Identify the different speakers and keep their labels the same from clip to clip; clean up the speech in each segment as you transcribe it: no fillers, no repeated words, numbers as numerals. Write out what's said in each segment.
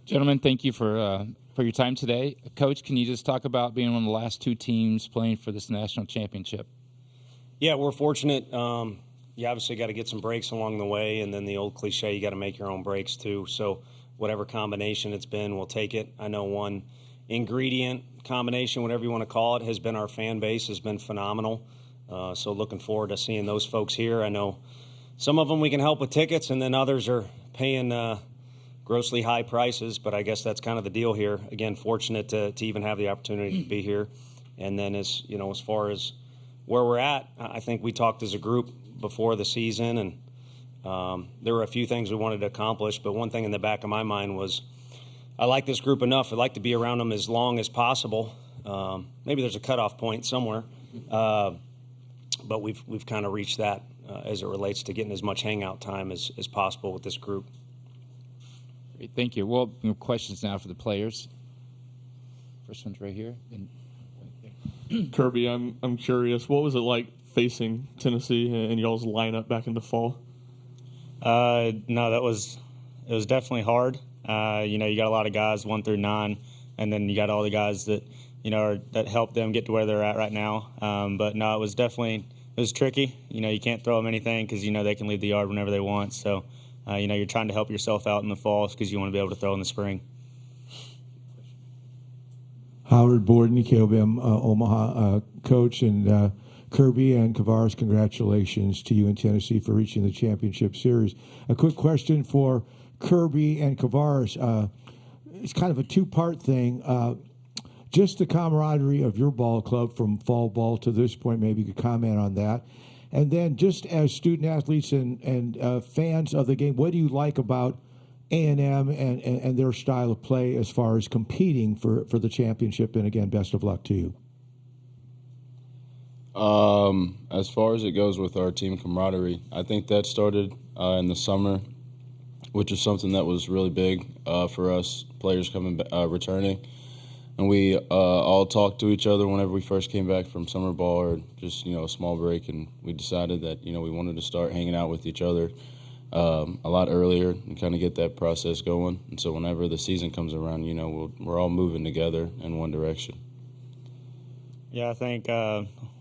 Speaker 1: Gentlemen, thank you for your time today. Coach, can you just talk about being one of the last two teams playing for this national championship?
Speaker 2: Yeah, we're fortunate. You obviously got to get some breaks along the way, and then the old cliche, you got to make your own breaks too. So whatever combination it's been, we'll take it. I know one ingredient combination, whatever you want to call it, has been our fan base has been phenomenal. So looking forward to seeing those folks here. I know some of them we can help with tickets, and then others are paying grossly high prices, but I guess that's kind of the deal here. Again, fortunate to even have the opportunity to be here. And then as far as where we're at, I think we talked as a group before the season, and there were a few things we wanted to accomplish, but one thing in the back of my mind was I like this group enough. I'd like to be around them as long as possible. Maybe there's a cutoff point somewhere, but we've kind of reached that as it relates to getting as much hangout time as possible with this group.
Speaker 1: Great, thank you. Well, questions now for the players. First one's right here.
Speaker 3: Kirby, I'm curious. What was it like facing Tennessee and y'all's lineup back in the fall?
Speaker 4: No, it was definitely hard. You got a lot of guys 1 through 9, and then you got all the guys that that helped them get to where they're at right now. But no, it was tricky. You can't throw them anything because they can leave the yard whenever they want. So you're trying to help yourself out in the fall because you want to be able to throw in the spring.
Speaker 5: Howard Borden, KOBM Omaha coach, and Kirby and Kavares, congratulations to you in Tennessee for reaching the championship series. A quick question for Kirby and Kavares. It's kind of a two-part thing. Just the camaraderie of your ball club from fall ball to this point, maybe you could comment on that. And then just as student athletes and fans of the game, what do you like about A&M and their style of play as far as competing for the championship? And again, best of luck to you.
Speaker 6: As far as it goes with our team camaraderie, I think that started in the summer, which is something that was really big for us players returning. And we all talked to each other whenever we first came back from summer ball or just, a small break. And we decided that, we wanted to start hanging out with each other a lot earlier and kind of get that process going. And so whenever the season comes around, we're all moving together in one direction.
Speaker 4: Yeah, I think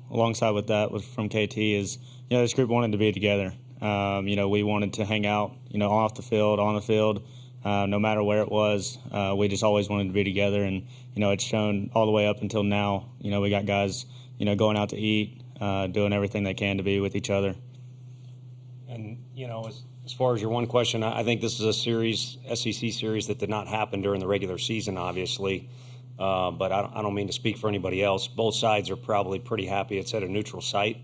Speaker 4: alongside with that from KT is, this group wanted to be together. We wanted to hang out, off the field, on the field, no matter where it was. We just always wanted to be together. And, it's shown all the way up until now. We got guys, going out to eat, doing everything they can to be with each other.
Speaker 2: And, as far as your one question, I think this is a SEC series that did not happen during the regular season, obviously. But I don't mean to speak for anybody else. Both sides are probably pretty happy it's at a neutral site.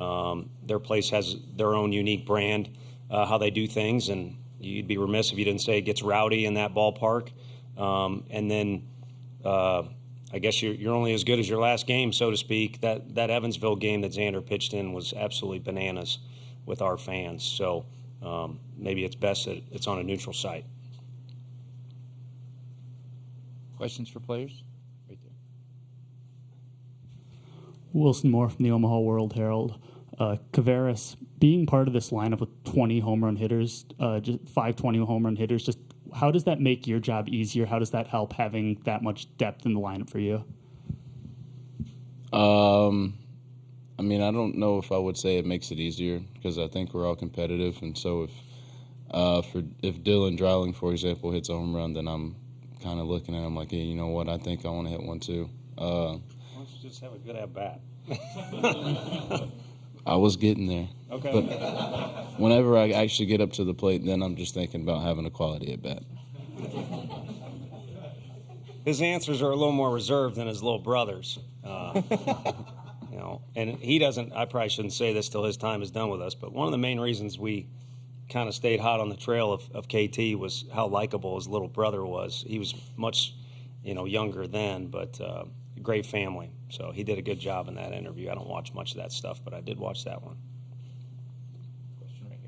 Speaker 2: Their place has their own unique brand, how they do things, and you'd be remiss if you didn't say it gets rowdy in that ballpark. And then I guess you're only as good as your last game, so to speak. That Evansville game that Xander pitched in was absolutely bananas with our fans. So maybe it's best that it's on a neutral site.
Speaker 1: Questions for players? Right there.
Speaker 7: Wilson Moore from the Omaha World-Herald. Kavares, being part of this lineup with 20 home run hitters, just 520 home run hitters, just how does that make your job easier? How does that help having that much depth in the lineup for you?
Speaker 6: I don't know if I would say it makes it easier because I think we're all competitive, and so if Dylan Dreiling, for example, hits a home run, then I'm kind of looking at him like, hey, you know what? I think I want to hit one too.
Speaker 2: Why don't you just have a good at-bat?
Speaker 6: I was getting there.
Speaker 2: Okay.
Speaker 6: But whenever I actually get up to the plate, then I'm just thinking about having a quality at-bat.
Speaker 2: His answers are a little more reserved than his little brother's. And he doesn't, I probably shouldn't say this till his time is done with us, but one of the main reasons we kind of stayed hot on the trail of KT was how likable his little brother was. He was much, younger then, but great family. So he did a good job in that interview. I don't watch much of that stuff, but I did watch that one.
Speaker 1: Question right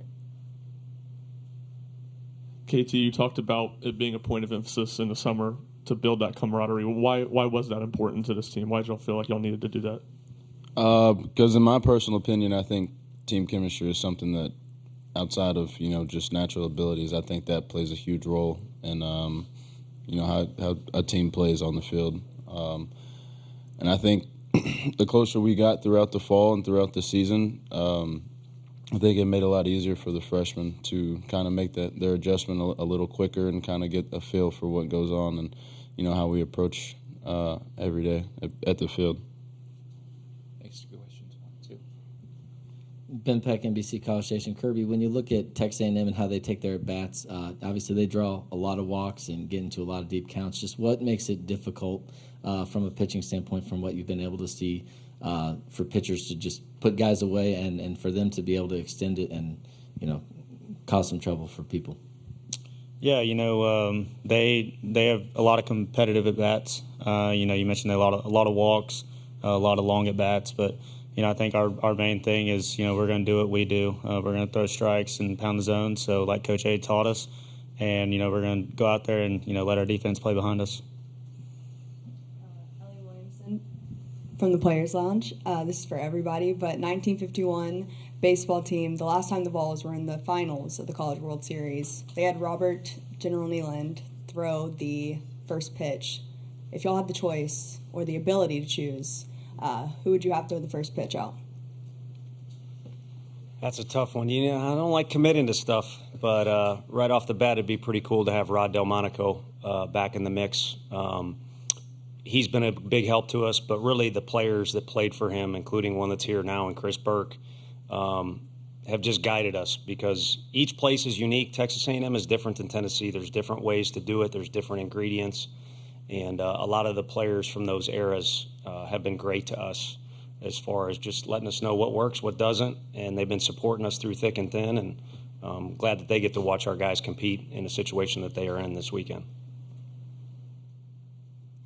Speaker 3: here. KT, you talked about it being a point of emphasis in the summer to build that camaraderie. Why was that important to this team? Why did y'all feel like y'all needed to do that?
Speaker 6: Because in my personal opinion, I think team chemistry is something that outside of, just natural abilities, I think that plays a huge role in, how a team plays on the field. And I think the closer we got throughout the fall and throughout the season, I think it made it a lot easier for the freshmen to kind of make their adjustment a little quicker and kind of get a feel for what goes on and, how we approach every day at the field.
Speaker 1: Thanks for questions. 1, 2.
Speaker 8: Ben Peck, NBC College Station. Kirby, when you look at Texas A&M and how they take their at-bats, obviously they draw a lot of walks and get into a lot of deep counts. Just what makes it difficult from a pitching standpoint from what you've been able to see for pitchers to just put guys away and for them to be able to extend it and, cause some trouble for people?
Speaker 4: Yeah, they have a lot of competitive at bats. You mentioned a lot of walks, a lot of long at bats, but I think our main thing is we're going to do what we do. We're going to throw strikes and pound the zone. So like Coach A taught us, and we're going to go out there and let our defense play behind us.
Speaker 9: Ellie Williamson from the Players Lounge. This is for everybody, but 1951 baseball team. The last time the Vols were in the finals of the College World Series, they had Robert General Nealand throw the first pitch. If y'all had the choice or the ability to choose, who would you have to throw the first pitch out?
Speaker 2: That's a tough one. I don't like committing to stuff, but right off the bat, it'd be pretty cool to have Rod Delmonico back in the mix. He's been a big help to us, but really the players that played for him, including one that's here now and Chris Burke, have just guided us because each place is unique. Texas A&M is different than Tennessee. There's different ways to do it. There's different ingredients. And a lot of the players from those eras have been great to us as far as just letting us know what works, what doesn't, and they've been supporting us through thick and thin, and I'm glad that they get to watch our guys compete in a situation that they are in this weekend.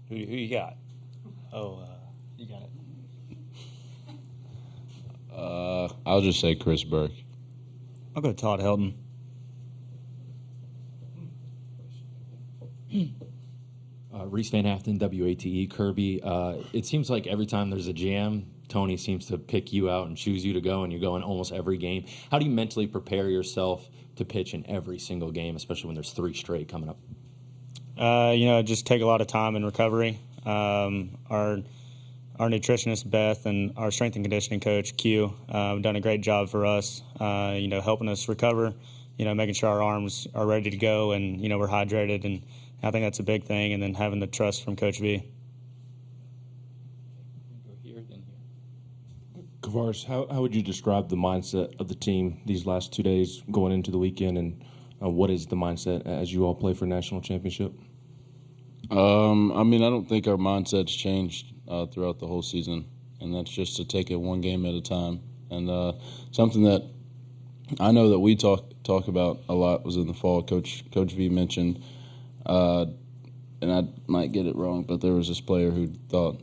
Speaker 2: Who you got?
Speaker 4: You got it.
Speaker 6: I'll just say Chris Burke.
Speaker 4: I'll go Todd Helton.
Speaker 10: Reese Van Afton, WATE. Kirby, it seems like every time there's a jam, Tony seems to pick you out and choose you to go, and you go in almost every game. How do you mentally prepare yourself to pitch in every single game, especially when there's 3 straight coming up?
Speaker 4: Just take a lot of time in recovery. Our nutritionist, Beth, and our strength and conditioning coach, Q, have done a great job for us, helping us recover, making sure our arms are ready to go and, we're hydrated. And I think that's a big thing. And then having the trust from Coach V.
Speaker 1: Go here, then here.
Speaker 11: Kavaris, how would you describe the mindset of the team these last 2 days going into the weekend, and what is the mindset as you all play for a national championship?
Speaker 6: I don't think our mindset's changed throughout the whole season, and that's just to take it one game at a time. And something that I know that we talk about a lot was in the fall. Coach V mentioned, and I might get it wrong, but there was this player who thought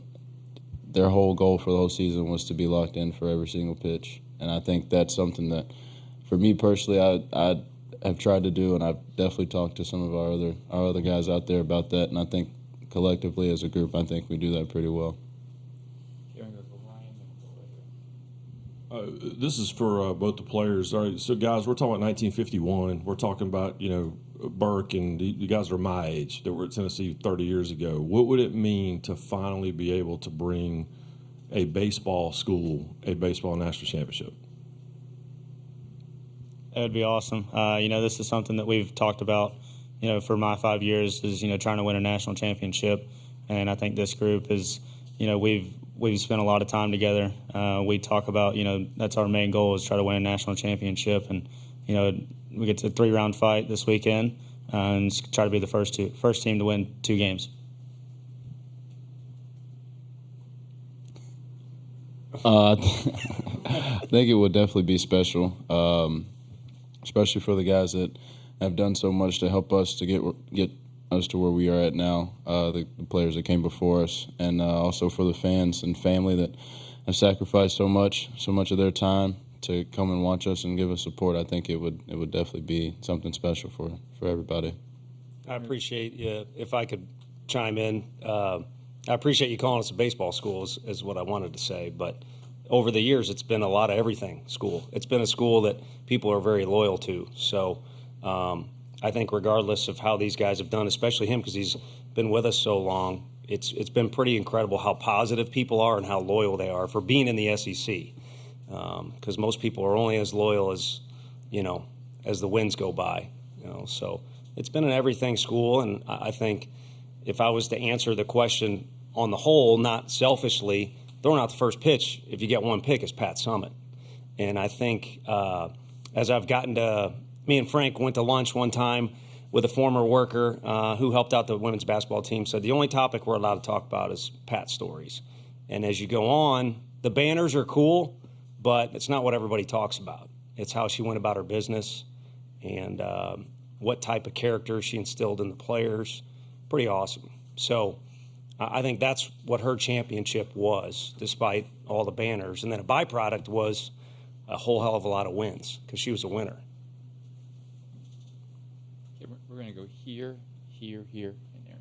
Speaker 6: their whole goal for the whole season was to be locked in for every single pitch. And I think that's something that, for me personally, I have tried to do, and I've definitely talked to some of our other guys out there about that. And I think collectively as a group, I think we do that pretty well.
Speaker 11: This is for both the players. All right, so guys, we're talking about 1951. We're talking about Burke and the guys that are my age that were at Tennessee 30 years ago. What would it mean to finally be able to bring a baseball school a baseball national championship?
Speaker 4: That would be awesome. This is something that we've talked about, for my 5 years is, trying to win a national championship. And I think this group is, we've spent a lot of time together. We talk about, that's our main goal is try to win a national championship. And, we get to a 3-round fight this weekend and try to be the first team to win 2 games.
Speaker 6: I think it would definitely be special, especially for the guys that have done so much to help us to get us to where we are at now, the players that came before us, and also for the fans and family that have sacrificed so much of their time to come and watch us and give us support. I think it would definitely be something special for everybody.
Speaker 2: I appreciate you. If I could chime in, I appreciate you calling us a baseball school is what I wanted to say. But over the years, it's been a lot of everything school. It's been a school that people are very loyal to. So I think regardless of how these guys have done, especially him because he's been with us so long, it's been pretty incredible how positive people are and how loyal they are for being in the SEC. Because most people are only as loyal as, as the winds go by. So it's been an everything school, and I think if I was to answer the question on the whole, not selfishly, throwing out the first pitch, if you get one pick, is Pat Summitt. And I think as I've gotten to, me and Frank went to lunch one time with a former worker who helped out the women's basketball team, said the only topic we're allowed to talk about is Pat stories. And as you go on, the banners are cool, but it's not what everybody talks about. It's how she went about her business and what type of character she instilled in the players. Pretty awesome. So I think that's what her championship was, despite all the banners. And then a byproduct was a whole hell of a lot of wins because she was a winner.
Speaker 1: Okay, we're going to go here, here, here, and there.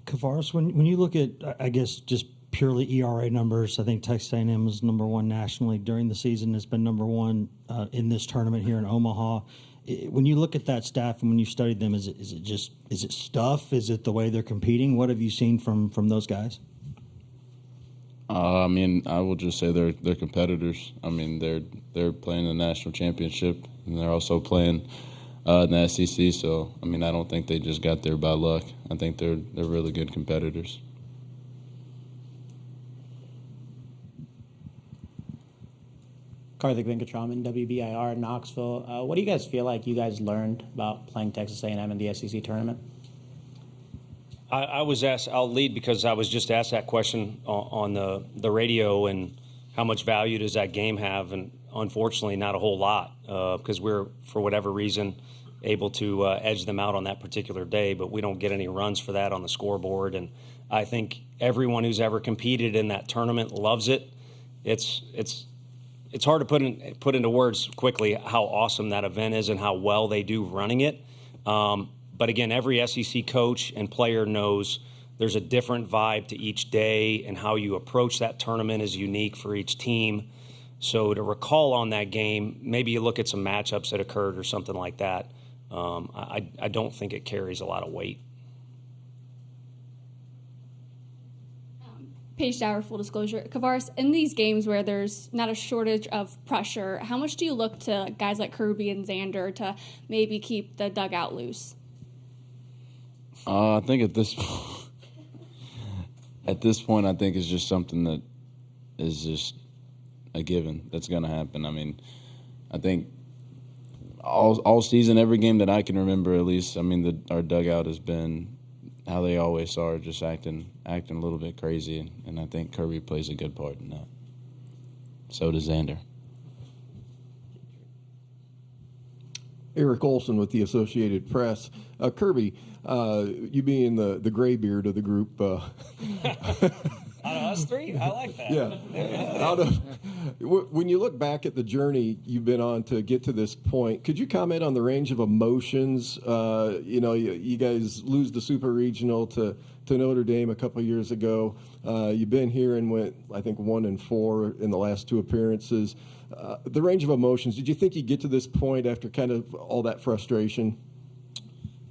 Speaker 12: Kavaris, when you look at, I guess, just purely ERA numbers, I think Texas A&M was number one nationally during the season. It's been number one in this tournament here in Omaha. When you look at that staff and when you studied them, is it stuff? Is it the way they're competing? What have you seen from those guys?
Speaker 6: I will just say they're competitors. They're playing the national championship, and they're also playing in the SEC. So, I don't think they just got there by luck. I think they're really good competitors.
Speaker 13: Karthik Venkatraman, WBIR in Knoxville. What do you guys feel like you guys learned about playing Texas A&M in the SEC tournament?
Speaker 2: I was asked, I'll lead because I was just asked that question on the radio, and how much value does that game have? And unfortunately, not a whole lot because we're, for whatever reason, able to edge them out on that particular day, but we don't get any runs for that on the scoreboard. And I think everyone who's ever competed in that tournament loves it. It's hard to put into words quickly how awesome that event is and how well they do running it. But again, every SEC coach and player knows there's a different vibe to each day, and how you approach that tournament is unique for each team. So to recall on that game, maybe you look at some matchups that occurred or something like that. I don't think it carries a lot of weight.
Speaker 14: Paige Dower, full disclosure. Kavaris, in these games where there's not a shortage of pressure, how much do you look to guys like Kirby and Xander to maybe keep the dugout loose?
Speaker 6: I think at this point, I think it's just something that is just a given that's going to happen. I think all season, every game that I can remember, at least, our dugout has been how they always are, just acting a little bit crazy, and I think Kirby plays a good part in that. So does Xander.
Speaker 15: Eric Olson with the Associated Press. Kirby, you being the gray beard of the group.
Speaker 2: Out of us three? I like that.
Speaker 15: Yeah. When you look back at the journey you've been on to get to this point, could you comment on the range of emotions? You guys lose the Super Regional to Notre Dame a couple of years ago. You've been here and went, I think, 1-4 in the last two appearances. The range of emotions, did you think you'd get to this point after kind of all that frustration?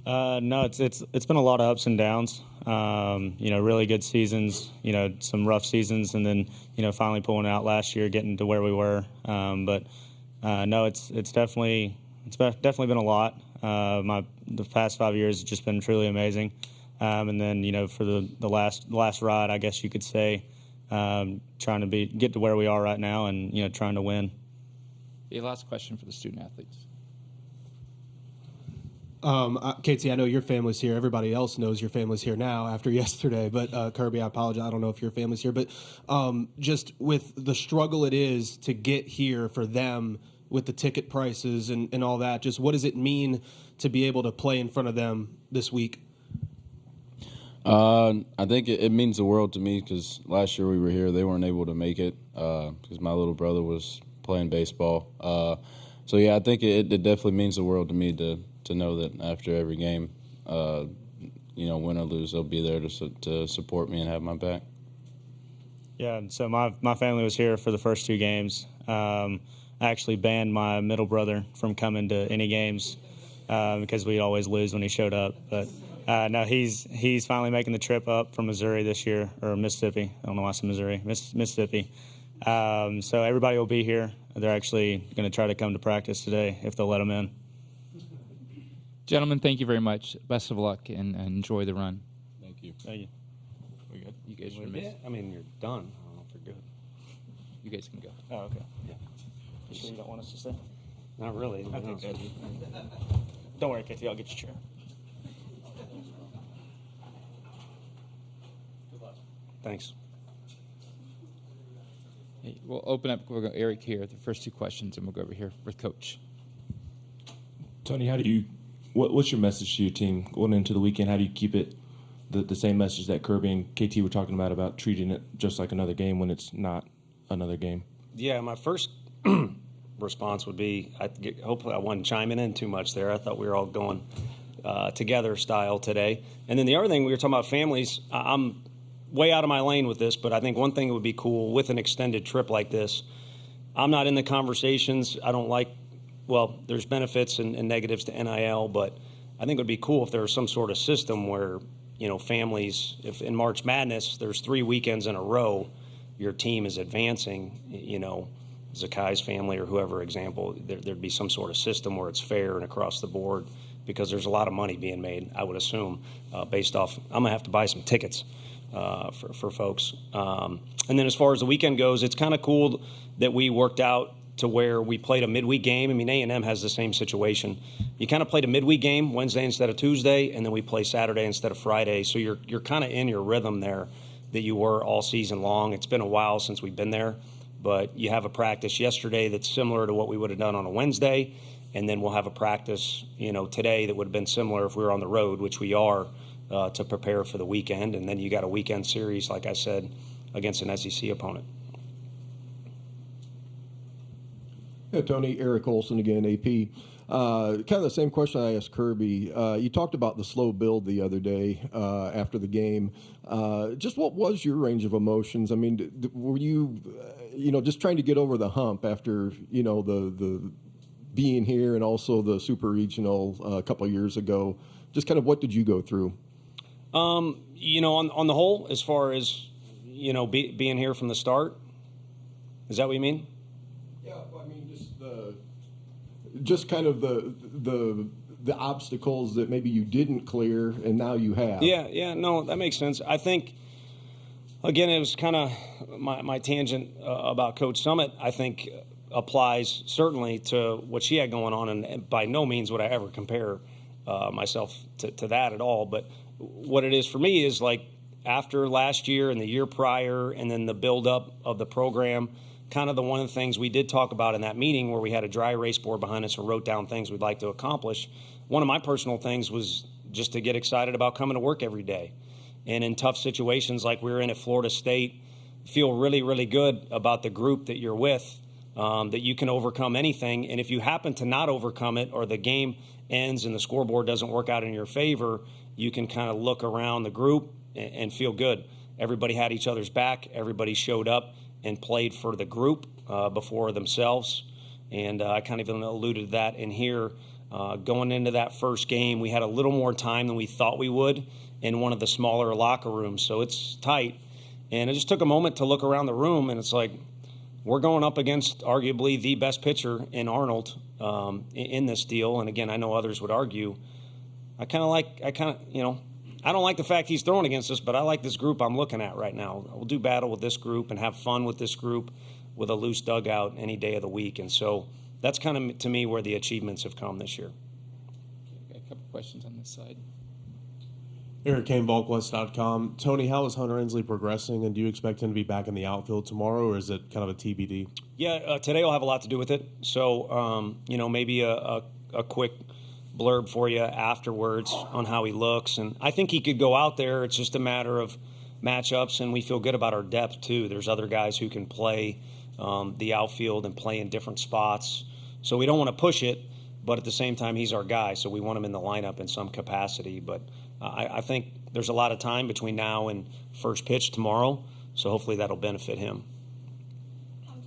Speaker 4: No, it's been a lot of ups and downs. Really good seasons, some rough seasons, and then, finally pulling out last year, getting to where we were. No, it's definitely been a lot. The past 5 years has just been truly amazing. And then, for the last ride, I guess you could say, trying to get to where we are right now and, trying to win.
Speaker 1: The last question for the student athletes.
Speaker 16: Katie, I know your family's here. Everybody else knows your family's here now after yesterday. But Kirby, I apologize. I don't know if your family's here. But just with the struggle it is to get here for them with the ticket prices and all that, just what does it mean to be able to play in front of them this week?
Speaker 6: I think it means the world to me because last year we were here. They weren't able to make it because my little brother was playing baseball. So, yeah, I think it definitely means the world to me to know that after every game, win or lose, they'll be there to support me and have my back.
Speaker 4: Yeah, so my family was here for the first two games. I actually banned my middle brother from coming to any games because we'd always lose when he showed up. But no, he's finally making the trip up from Missouri this year, or Mississippi. I don't know why I said Missouri. Mississippi. So everybody will be here. They're actually going to try to come to practice today if they'll let them in.
Speaker 1: Gentlemen, thank you very much. Best of luck and enjoy the run.
Speaker 6: Thank you.
Speaker 4: Thank you.
Speaker 1: We good? You guys are
Speaker 2: Yeah, I mean, you're done. I don't know if you're good.
Speaker 1: You guys can go.
Speaker 4: Oh, okay.
Speaker 2: Yeah.
Speaker 4: You sure you don't want us to stay?
Speaker 2: Not really.
Speaker 4: Okay, good. Don't worry, KT. I'll get your chair.
Speaker 2: Thanks.
Speaker 1: Hey, we'll open up. We'll go Eric here. The first 2 questions, and we'll go over here with Coach.
Speaker 17: Tony, how do you? What's your message to your team going into the weekend? How do you keep it the same message that Kirby and KT were talking about treating it just like another game when it's not another game?
Speaker 2: Yeah, my first response would be, hopefully I wasn't chiming in too much there. I thought we were all going together style today. And then the other thing, we were talking about families. I'm way out of my lane with this, but I think one thing that would be cool with an extended trip like this, I'm not in the conversations. I don't like, well, there's benefits and negatives to NIL, but I think it would be cool if there was some sort of system where, families, if in March Madness, there's 3 weekends in a row, your team is advancing, Zakai's family or whoever example, there'd be some sort of system where it's fair and across the board, because there's a lot of money being made, I would assume, based off, I'm going to have to buy some tickets for folks. And then as far as the weekend goes, it's kind of cool that we worked out to where we played a midweek game. I mean, A&M has the same situation. You kind of played a midweek game Wednesday instead of Tuesday, and then we play Saturday instead of Friday. So you're kind of in your rhythm there that you were all season long. It's been a while since we've been there, but you have a practice yesterday that's similar to what we would have done on a Wednesday, and then we'll have a practice, today that would have been similar if we were on the road, which we are, to prepare for the weekend. And then you got a weekend series, like I said, against an SEC opponent.
Speaker 15: Yeah, Tony, Eric Olson again, AP. Kind of the same question I asked Kirby. You talked about the slow build the other day after the game. Just what was your range of emotions? I mean, were you, just trying to get over the hump after, the being here and also the super regional a couple of years ago? Just kind of what did you go through?
Speaker 2: On the whole, as far as, being here from the start, is that what you mean?
Speaker 15: Yeah, I mean, just kind of the obstacles that maybe you didn't clear and now you have.
Speaker 2: Yeah, no, that makes sense. I think, again, it was kind of my tangent about Coach Summit, I think applies certainly to what she had going on, and by no means would I ever compare myself to that at all. But what it is for me is like after last year and the year prior and then the buildup of the program, kind of one of the things we did talk about in that meeting where we had a dry erase board behind us and wrote down things we'd like to accomplish. One of my personal things was just to get excited about coming to work every day. And in tough situations like we were in at Florida State, feel really, really good about the group that you're with, that you can overcome anything. And if you happen to not overcome it or the game ends and the scoreboard doesn't work out in your favor, you can kind of look around the group and feel good. Everybody had each other's back. Everybody showed up and played for the group before themselves. And I kind of even alluded to that in here. Going into that first game, we had a little more time than we thought we would in one of the smaller locker rooms. So it's tight. And it just took a moment to look around the room, and it's like we're going up against arguably the best pitcher in Arnold in this deal. And, again, I know others would argue. I don't like the fact he's throwing against us, but I like this group I'm looking at right now. We'll do battle with this group and have fun with this group with a loose dugout any day of the week. And so that's kind of, to me, where the achievements have come this year.
Speaker 1: Okay, a couple questions on this side.
Speaker 16: Eric Kane, VolkWest.com. Tony, how is Hunter Ensley progressing, and do you expect him to be back in the outfield tomorrow, or is it kind of a TBD?
Speaker 2: Yeah, today will have a lot to do with it. So, maybe a quick blurb for you afterwards on how he looks. And I think he could go out there. It's just a matter of matchups, and we feel good about our depth, too. There's other guys who can play the outfield and play in different spots. So we don't want to push it, but at the same time, he's our guy, so we want him in the lineup in some capacity. But I think there's a lot of time between now and first pitch tomorrow, so hopefully that'll benefit him.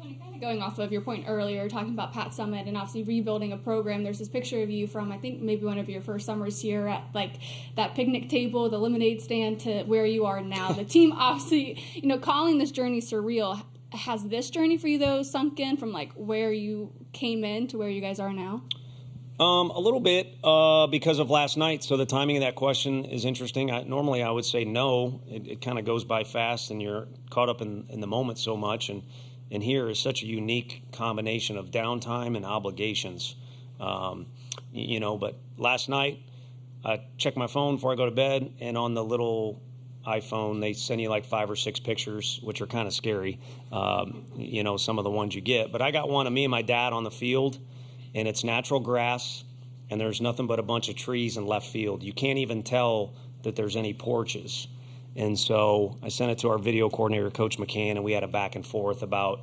Speaker 14: Tony, kind Going off of your point earlier, talking about Pat Summit and obviously rebuilding a program, there's this picture of you from, I think, maybe one of your first summers here at like that picnic table, the lemonade stand, to where you are now. The team obviously, calling this journey surreal. Has this journey for you, though, sunk in from like where you came in to where you guys are now?
Speaker 2: A little bit because of last night. So the timing of that question is interesting. Normally I would say no. It kind of goes by fast and you're caught up in the moment so much. And here is such a unique combination of downtime and obligations. But last night I checked my phone before I go to bed, and on the little iPhone, they send you like 5 or 6 pictures, which are kind of scary, some of the ones you get. But I got one of me and my dad on the field, and it's natural grass, and there's nothing but a bunch of trees in left field. You can't even tell that there's any porches. And so I sent it to our video coordinator, Coach McCann, and we had a back and forth about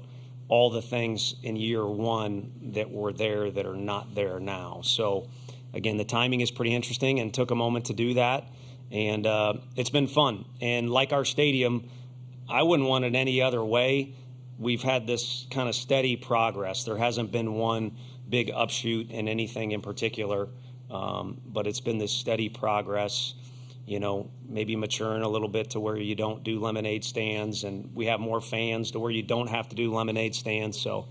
Speaker 2: all the things in year one that were there that are not there now. So, again, the timing is pretty interesting and took a moment to do that. And it's been fun. And like our stadium, I wouldn't want it any other way. We've had this kind of steady progress. There hasn't been one big upshoot in anything in particular, but it's been this steady progress, maybe maturing a little bit to where you don't do lemonade stands, and we have more fans to where you don't have to do lemonade stands. So,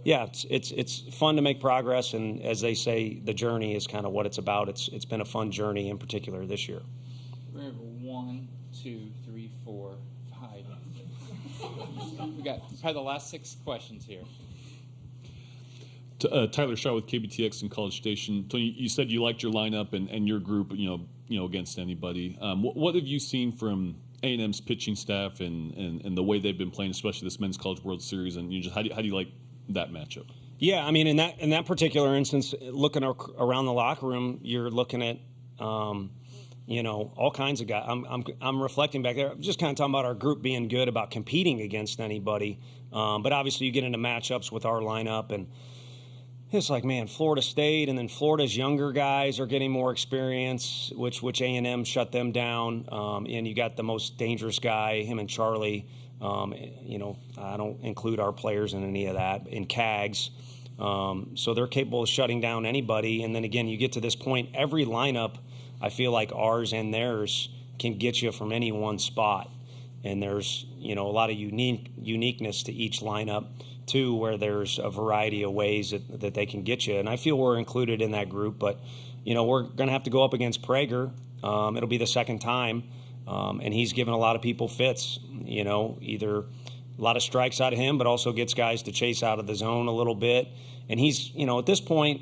Speaker 2: yeah, it's fun to make progress, and as they say, the journey is kind of what it's about. It's been a fun journey in particular this year.
Speaker 1: We have 1, 2, 3, 4, 5. We got probably the last 6 questions here.
Speaker 18: Tyler Shaw with KBTX in College Station. Tony, you said you liked your lineup and your group, against anybody. What have you seen from A&M's pitching staff and the way they've been playing, especially this Men's College World Series, and how do you like that matchup?
Speaker 2: Yeah, I mean, in that particular instance, looking around the locker room, you're looking at all kinds of guys. I'm reflecting back there. I'm just kind of talking about our group being good about competing against anybody. But obviously, you get into matchups with our lineup, and it's like, man, Florida State, and then Florida's younger guys are getting more experience, which A&M shut them down. And you got the most dangerous guy, him and Charlie. I don't include our players in any of that, in CAGs. So they're capable of shutting down anybody. And then again, you get to this point, every lineup, I feel like ours and theirs can get you from any one spot. And there's, a lot of uniqueness to each lineup, too, where there's a variety of ways that they can get you. And I feel we're included in that group. But, we're going to have to go up against Prager. It'll be the second time. And he's given a lot of people fits, either a lot of strikes out of him, but also gets guys to chase out of the zone a little bit. And he's, at this point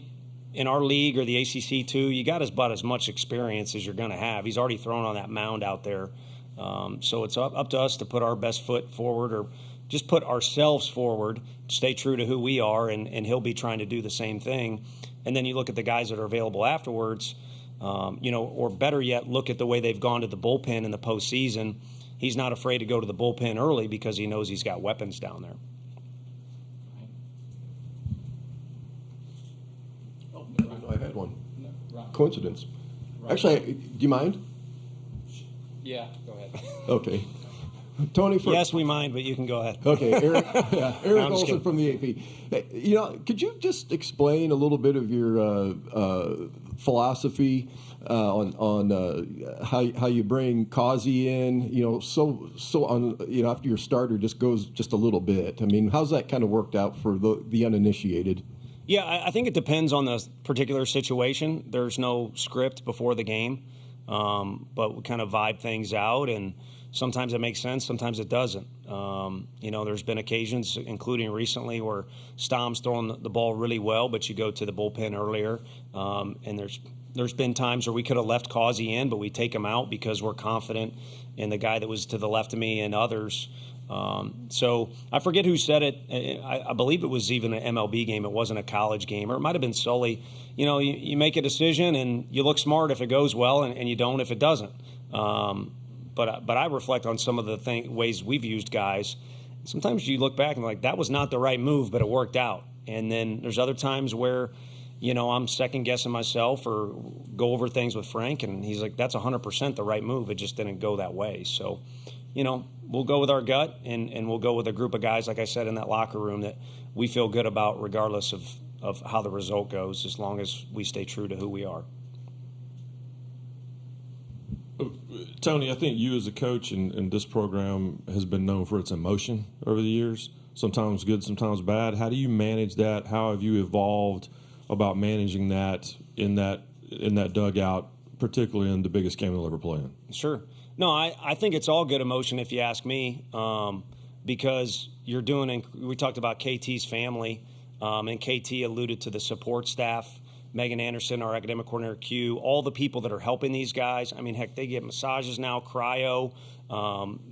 Speaker 2: in our league or the ACC too, you got about as much experience as you're going to have. He's already thrown on that mound out there. So it's up to us to put our best foot forward, or just put ourselves forward, stay true to who we are, and he'll be trying to do the same thing. And then you look at the guys that are available afterwards, or better yet, look at the way they've gone to the bullpen in the postseason. He's not afraid to go to the bullpen early because he knows he's got weapons down there.
Speaker 15: I had one. Coincidence. Actually, do you mind?
Speaker 1: Yeah, go ahead.
Speaker 15: Okay. Tony,
Speaker 2: yes, we mind, but you can go ahead.
Speaker 15: Okay, Eric Olson from the AP. Could you just explain a little bit of your philosophy on how you bring Causey in? So on after your starter just goes just a little bit. I mean, how's that kind of worked out for the uninitiated?
Speaker 2: Yeah, I think it depends on the particular situation. There's no script before the game, but we kind of vibe things out, and sometimes it makes sense, sometimes it doesn't. There's been occasions, including recently, where Stom's throwing the ball really well, but you go to the bullpen earlier. And there's been times where we could have left Causey in, but we take him out because we're confident in the guy that was to the left of me and others. So I forget who said it. I believe it was even an MLB game. It wasn't a college game, or it might have been Sully. You make a decision and you look smart if it goes well, and you don't if it doesn't. But I reflect on some of the ways we've used guys. Sometimes you look back and like, that was not the right move, but it worked out. And then there's other times where, I'm second guessing myself or go over things with Frank, and he's like, that's 100% the right move. It just didn't go that way. So, we'll go with our gut, and we'll go with a group of guys, like I said, in that locker room that we feel good about regardless of how the result goes, as long as we stay true to who we are.
Speaker 11: Tony, I think you as a coach and this program has been known for its emotion over the years, sometimes good, sometimes bad. How do you manage that? How have you evolved about managing that in that dugout, particularly in the biggest game they'll ever play in?
Speaker 2: Sure. No, I think it's all good emotion if you ask me, because you're doing – we talked about KT's family, and KT alluded to the support staff. Megan Anderson, our academic coordinator, Q, all the people that are helping these guys. I mean, heck, they get massages now, cryo.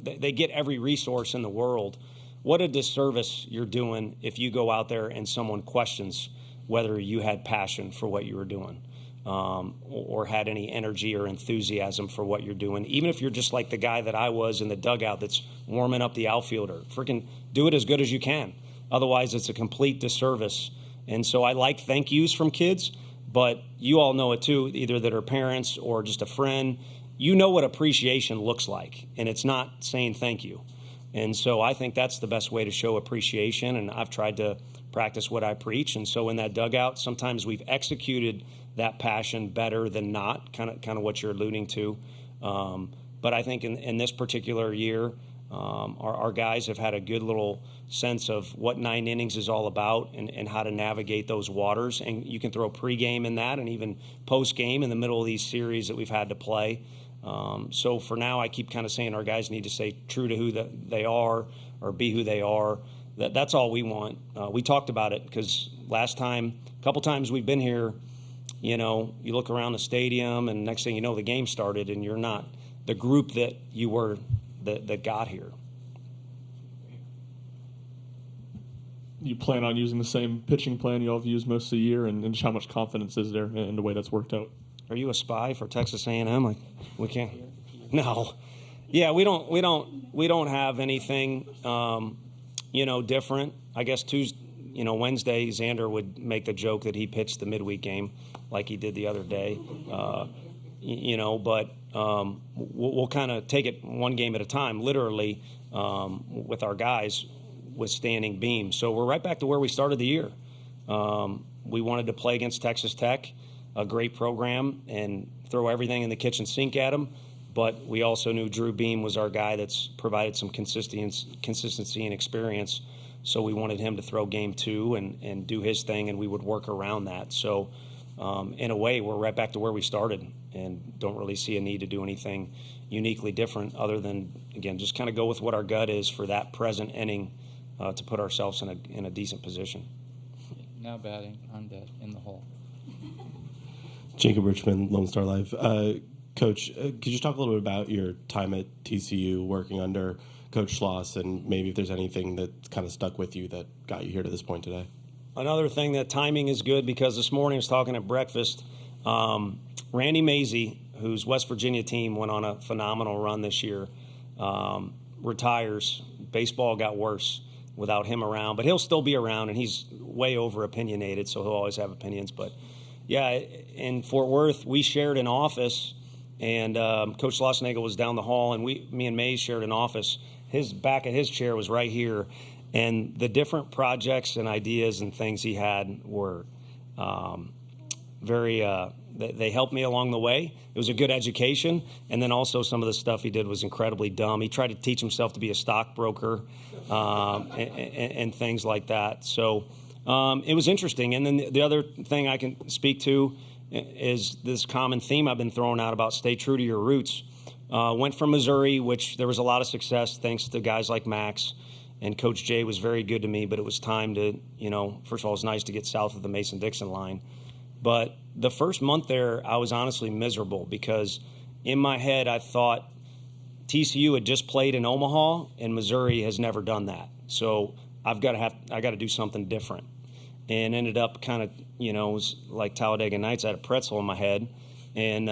Speaker 2: They get every resource in the world. What a disservice you're doing if you go out there and someone questions whether you had passion for what you were doing, or had any energy or enthusiasm for what you're doing. Even if you're just like the guy that I was in the dugout that's warming up the outfielder, freaking do it as good as you can. Otherwise, it's a complete disservice. And so I like thank yous from kids. But you all know it too, either that are parents or just a friend. You know what appreciation looks like, and it's not saying thank you. And so I think that's the best way to show appreciation, and I've tried to practice what I preach. And so in that dugout, sometimes we've executed that passion better than not, kind of what you're alluding to. But I think in this particular year, our guys have had a good little sense of what 9 innings is all about and how to navigate those waters. And you can throw pregame in that and even postgame in the middle of these series that we've had to play. So for now, I keep kind of saying our guys need to stay true to who they are or be who they are. That's all we want. We talked about it because last time, a couple times we've been here, you look around the stadium and next thing you know, the game started and you're not the group that you were that got here.
Speaker 3: You plan on using the same pitching plan you all have used most of the year, and how much confidence is there in the way that's worked out?
Speaker 2: Are you a spy for Texas A&M? Like, we can't. No. Yeah, we don't have anything, different. I guess Wednesday, Xander would make the joke that he pitched the midweek game like he did the other day. But we'll kind of take it one game at a time, literally, with our guys with standing beam. So we're right back to where we started the year. We wanted to play against Texas Tech, a great program, and throw everything in the kitchen sink at them. But we also knew Drew Beam was our guy that's provided some consistency and experience. So we wanted him to throw game 2 and do his thing, and we would work around that. So in a way, we're right back to where we started and don't really see a need to do anything uniquely different other than, again, just kind of go with what our gut is for that present inning to put ourselves in a decent position.
Speaker 1: Now batting on deck in the hole.
Speaker 19: Jacob Richmond, Lone Star Live. Coach, could you talk a little bit about your time at TCU working under Coach Schloss and maybe if there's anything that kind of stuck with you that got you here to this point today?
Speaker 2: Another thing, that timing is good because this morning I was talking at breakfast. Randy Mazey, whose West Virginia team went on a phenomenal run this year, retires. Baseball got worse without him around, but he'll still be around, and he's way over opinionated, so he'll always have opinions. But yeah, in Fort Worth, we shared an office, and Coach Schlossnagle was down the hall, and me and Mays shared an office. His back of his chair was right here, and the different projects and ideas and things he had were they helped me along the way. It was a good education, and then also some of the stuff he did was incredibly dumb. He tried to teach himself to be a stockbroker and things like that. So it was interesting. And then the other thing I can speak to is this common theme I've been throwing out about stay true to your roots. Went from Missouri, which there was a lot of success thanks to guys like Max, and Coach Jay was very good to me, but it was time to, first of all, it was nice to get south of the Mason-Dixon line. But the first month there, I was honestly miserable because in my head I thought TCU had just played in Omaha and Missouri has never done that. So I got to do something different. And ended up kind of, it was like Talladega Nights. I had a pretzel in my head. And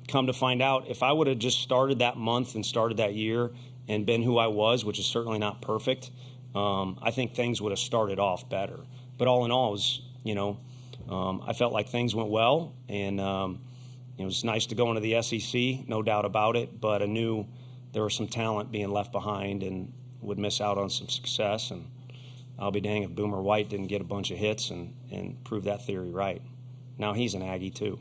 Speaker 2: come to find out, if I would have just started that month and started that year and been who I was, which is certainly not perfect, I think things would have started off better. But all in all, it was, I felt like things went well, and it was nice to go into the SEC, no doubt about it, but a new there was some talent being left behind and would miss out on some success. And I'll be dang if Boomer White didn't get a bunch of hits and prove that theory right. Now he's an Aggie too.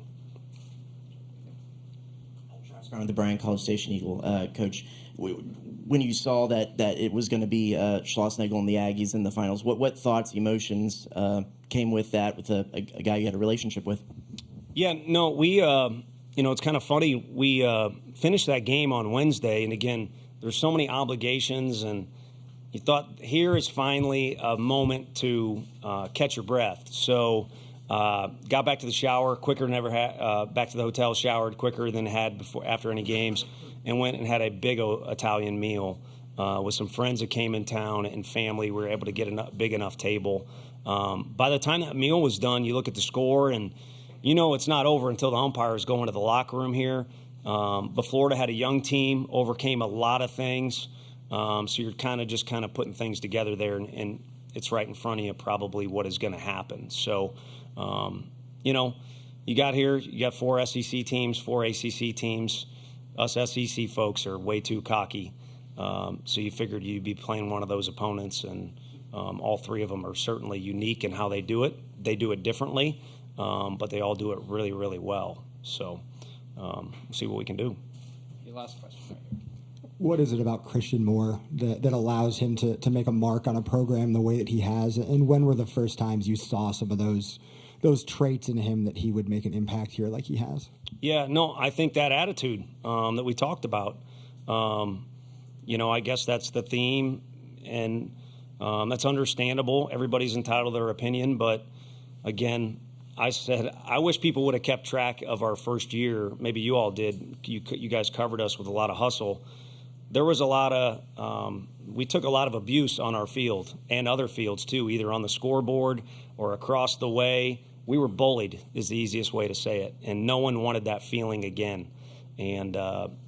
Speaker 20: The Bryan College Station Eagle. Coach, when you saw that it was going to be Schlossnagle and the Aggies in the finals, what thoughts, emotions came with that, with a guy you had a relationship with?
Speaker 2: Yeah, no, we, it's kind of funny. We finished that game on Wednesday, and again, there's so many obligations, and you thought here is finally a moment to catch your breath. So got back to the shower quicker than ever had, back to the hotel, showered quicker than had before after any games, and went and had a big Italian meal with some friends that came in town and family. We were able to get a big enough table. By the time that meal was done, you look at the score, and it's not over until the umpires go into the locker room here. But Florida had a young team, overcame a lot of things. So you're kind of putting things together there, and it's right in front of you probably what is going to happen. So, you got here, you got 4 SEC teams, 4 ACC teams. Us SEC folks are way too cocky. So you figured you'd be playing one of those opponents, and all 3 of them are certainly unique in how they do it. They do it differently, but they all do it really, really well. So we'll see what we can do.
Speaker 1: Your last question right here.
Speaker 21: What is it about Christian Moore that allows him to make a mark on a program the way that he has? And when were the first times you saw some of those traits in him that he would make an impact here like he has?
Speaker 2: Yeah, no, I think that attitude that we talked about, I guess that's the theme, and that's understandable. Everybody's entitled to their opinion, but again, I said I wish people would have kept track of our first year. Maybe you all did. You guys covered us with a lot of hustle. There was a lot of we took a lot of abuse on our field and other fields too, either on the scoreboard or across the way. We were bullied is the easiest way to say it, and no one wanted that feeling again, and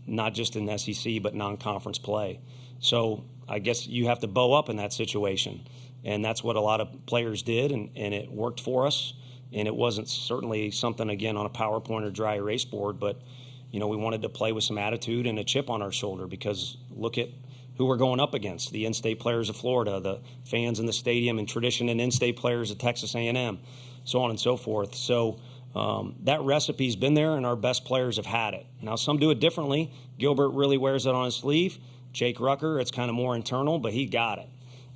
Speaker 2: not just in SEC but non-conference play. So I guess you have to bow up in that situation, and that's what a lot of players did, and it worked for us. And it wasn't certainly something, again, on a PowerPoint or dry erase board, but, we wanted to play with some attitude and a chip on our shoulder, because look at who we're going up against, the in-state players of Florida, the fans in the stadium and tradition and in-state players at Texas A&M, so on and so forth. So that recipe's been there, and our best players have had it. Now, some do it differently. Gilbert really wears it on his sleeve. Jake Rucker, it's kind of more internal, but he got it.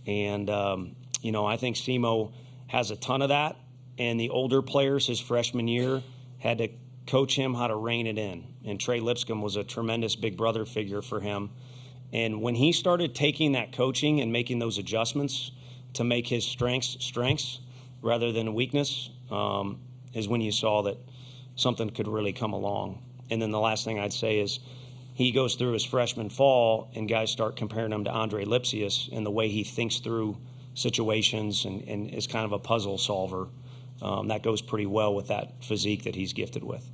Speaker 2: And, I think Simo has a ton of that. And the older players his freshman year had to coach him how to rein it in. And Trey Lipscomb was a tremendous big brother figure for him. And when he started taking that coaching and making those adjustments to make his strengths rather than weakness, is when you saw that something could really come along. And then the last thing I'd say is he goes through his freshman fall, and guys start comparing him to Andre Lipsius in the way he thinks through situations and is kind of a puzzle solver. That goes pretty well with that physique that he's gifted with.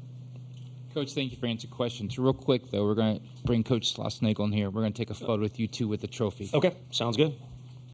Speaker 1: Coach, thank you for answering questions. Real quick, though, we're going to bring Coach Schlossnagle in here. We're going to take a photo with you two with the trophy.
Speaker 2: Okay, sounds good.